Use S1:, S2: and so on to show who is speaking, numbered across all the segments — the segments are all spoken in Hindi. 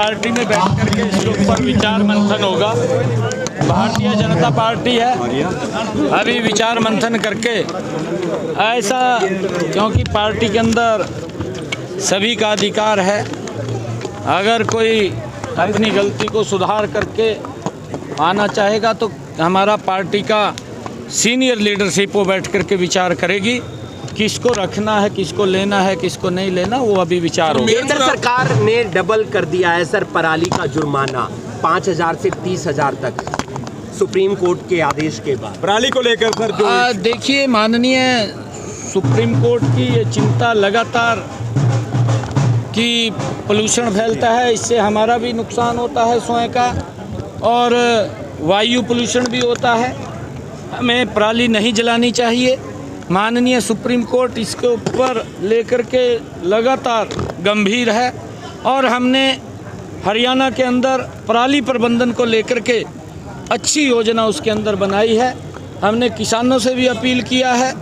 S1: पार्टी में बैठ करके इसके ऊपर विचार मंथन होगा। भारतीय जनता पार्टी है, अभी विचार मंथन करके ऐसा, क्योंकि पार्टी के अंदर सभी का अधिकार है, अगर कोई अपनी गलती को सुधार करके आना चाहेगा तो हमारा पार्टी का सीनियर लीडरशिप वो बैठ करके विचार करेगी, किसको रखना है, किसको लेना है, किसको नहीं लेना, वो अभी विचार होगा।
S2: केंद्र सरकार ने डबल कर दिया है सर पराली का जुर्माना 5,000 से 30,000 तक, सुप्रीम कोर्ट के आदेश के बाद
S3: पराली को लेकर सर जो
S1: देखिए, माननीय सुप्रीम कोर्ट की ये चिंता लगातार कि पोल्यूशन फैलता है, इससे हमारा भी नुकसान होता है स्वयं का, और वायु पोल्यूशन भी होता है। हमें पराली नहीं जलानी चाहिए। माननीय सुप्रीम कोर्ट इसके ऊपर लेकर के लगातार गंभीर है, और हमने हरियाणा के अंदर पराली प्रबंधन को लेकर के अच्छी योजना उसके अंदर बनाई है। हमने किसानों से भी अपील किया है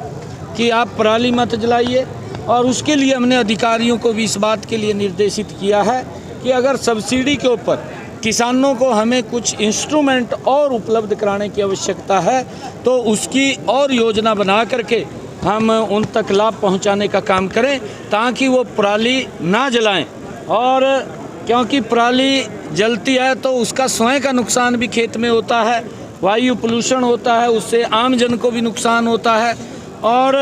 S1: कि आप पराली मत जलाइए, और उसके लिए हमने अधिकारियों को भी इस बात के लिए निर्देशित किया है कि अगर सब्सिडी के ऊपर किसानों को हमें कुछ इंस्ट्रूमेंट और उपलब्ध कराने की आवश्यकता है तो उसकी और योजना बना करके हम उन तक लाभ पहुंचाने का काम करें, ताकि वो पराली ना जलाएं। और क्योंकि पराली जलती है तो उसका स्वयं का नुकसान भी खेत में होता है, वायु पोल्यूशन होता है, उससे आम जन को भी नुकसान होता है। और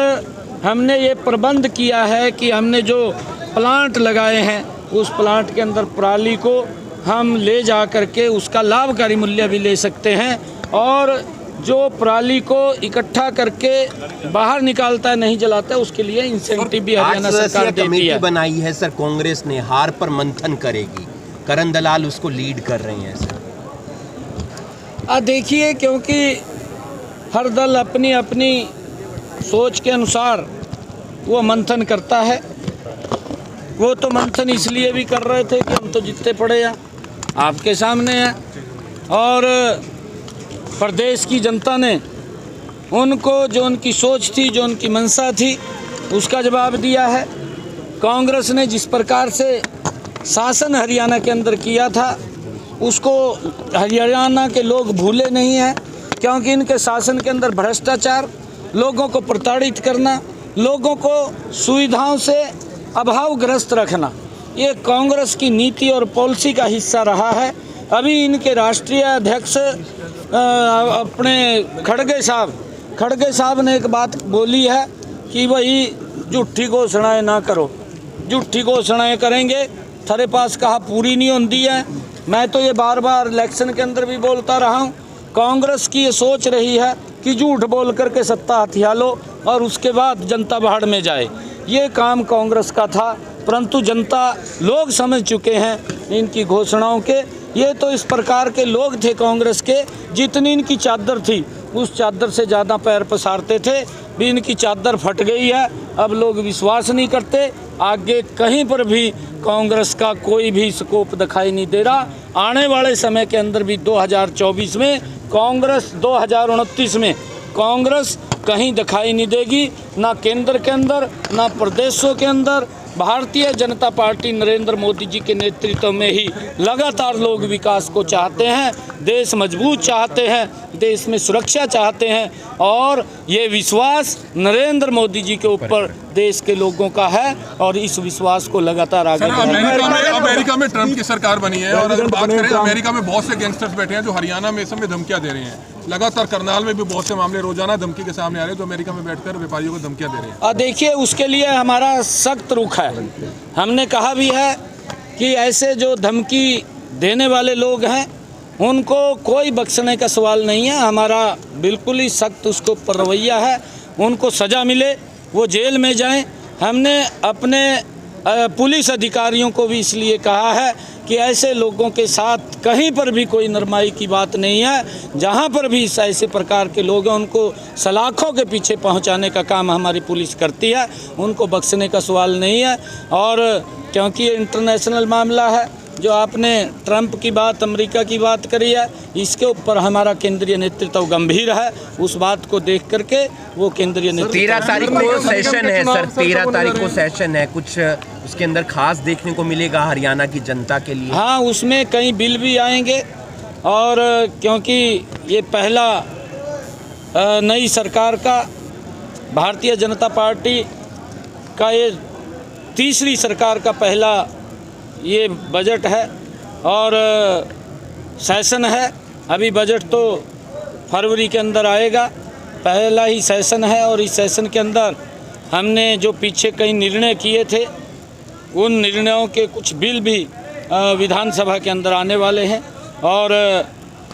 S1: हमने ये प्रबंध किया है कि हमने जो प्लांट लगाए हैं उस प्लांट के अंदर पराली को हम ले जा करके उसका लाभकारी मूल्य भी ले सकते हैं, और जो पराली को इकट्ठा करके बाहर निकालता है, नहीं जलाता है, उसके लिए इंसेंटिव भी हरियाणा सरकार देती है।
S2: बनाई है सर कांग्रेस ने, हार पर मंथन करेगी, करण दलाल उसको लीड कर रहे हैं सर।
S1: देखिए, क्योंकि हर दल अपनी अपनी सोच के अनुसार वो मंथन करता है। वो तो मंथन इसलिए भी कर रहे थे कि हम तो जीतते पड़े हैं, आपके सामने हैं, और प्रदेश की जनता ने उनको जो उनकी सोच थी, जो उनकी मंशा थी, उसका जवाब दिया है। कांग्रेस ने जिस प्रकार से शासन हरियाणा के अंदर किया था उसको हरियाणा के लोग भूले नहीं हैं, क्योंकि इनके शासन के अंदर भ्रष्टाचार, लोगों को प्रताड़ित करना, लोगों को सुविधाओं से अभावग्रस्त रखना, ये कांग्रेस की नीति और पॉलिसी का हिस्सा रहा है। अभी इनके राष्ट्रीय अध्यक्ष अपने खड़गे साहब ने एक बात बोली है कि भाई झूठी घोषणाएं ना करो, झूठी घोषणाएं करेंगे थारे पास कहा पूरी नहीं होती है। मैं तो ये बार बार इलेक्शन के अंदर भी बोलता रहा हूँ, कांग्रेस की ये सोच रही है कि झूठ बोल करके सत्ता हथिया लो और उसके बाद जनता बाहर में जाए। ये काम कांग्रेस का था, परंतु जनता लोग समझ चुके हैं इनकी घोषणाओं के। ये तो इस प्रकार के लोग थे कांग्रेस के, जितनी इनकी चादर थी उस चादर से ज़्यादा पैर पसारते थे, भी इनकी चादर फट गई है, अब लोग विश्वास नहीं करते। आगे कहीं पर भी कांग्रेस का कोई भी स्कोप दिखाई नहीं दे रहा। आने वाले समय के अंदर भी 2024 में कांग्रेस, 2029 में कांग्रेस कहीं दिखाई नहीं देगी, ना केंद्र के अंदर, ना प्रदेशों के अंदर। भारतीय जनता पार्टी नरेंद्र मोदी जी के नेतृत्व में ही लगातार लोग विकास को चाहते हैं, देश मजबूत चाहते हैं, देश में सुरक्षा चाहते हैं, और ये विश्वास नरेंद्र मोदी जी के ऊपर देश के लोगों का है, और इस विश्वास को लगातार आगे
S4: अमेरिका में ट्रंप की सरकार बनी है, और अगर बात करें अमेरिका में बहुत से गैंगस्टर्स बैठे हैं जो हरियाणा में इस समय धमकियां दे रहे हैं। लगातार करनाल में भी बहुत से मामले रोजाना धमकी के सामने आ रहे हैं, तो अमेरिका में बैठकर व्यापारियों को धमकियां दे रहे हैं।
S1: देखिए, उसके लिए हमारा सख्त रुख है। हमने कहा भी है कि ऐसे जो धमकी देने वाले लोग हैं उनको कोई बख्शने का सवाल नहीं है। हमारा बिल्कुल ही सख्त उसके ऊपर रवैया है, उनको सज़ा मिले, वो जेल में जाएं। हमने अपने पुलिस अधिकारियों को भी इसलिए कहा है कि ऐसे लोगों के साथ कहीं पर भी कोई नरमाई की बात नहीं है। जहां पर भी ऐसे प्रकार के लोग हैं उनको सलाखों के पीछे पहुंचाने का काम हमारी पुलिस करती है, उनको बख्शने का सवाल नहीं है। और क्योंकि ये इंटरनेशनल मामला है, जो आपने ट्रंप की बात, अमेरिका की बात करी है, इसके ऊपर हमारा केंद्रीय नेतृत्व गंभीर है। उस बात को देख करके वो केंद्रीय नेतृत्व
S2: 13 तारीख को सेशन है सर, 13 तारीख को सेशन है, कुछ उसके अंदर खास देखने को मिलेगा हरियाणा की जनता के लिए?
S1: हाँ, उसमें कई बिल भी आएंगे और क्योंकि ये पहला नई सरकार का, भारतीय जनता पार्टी का ये तीसरी सरकार का पहला ये बजट है और सेशन है। अभी बजट तो फरवरी के अंदर आएगा, पहला ही सेशन है और इस सेशन के अंदर हमने जो पीछे कई निर्णय किए थे उन निर्णयों के कुछ बिल भी विधानसभा के अंदर आने वाले हैं और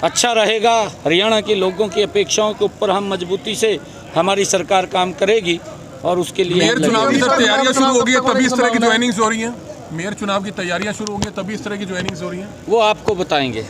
S1: अच्छा रहेगा। हरियाणा के लोगों की अपेक्षाओं के ऊपर हम मजबूती से हमारी सरकार काम करेगी और उसके लिए
S4: मेयर चुनाव की तैयारियां शुरू हो गई है तभी इस तरह की ज्वाइनिंग्स हो रही हैं। मेयर चुनाव की तैयारियां शुरू हो गई तभी इस तरह की ज्वाइनिंग्स हो रही हैं।
S1: वो आपको बताएंगे।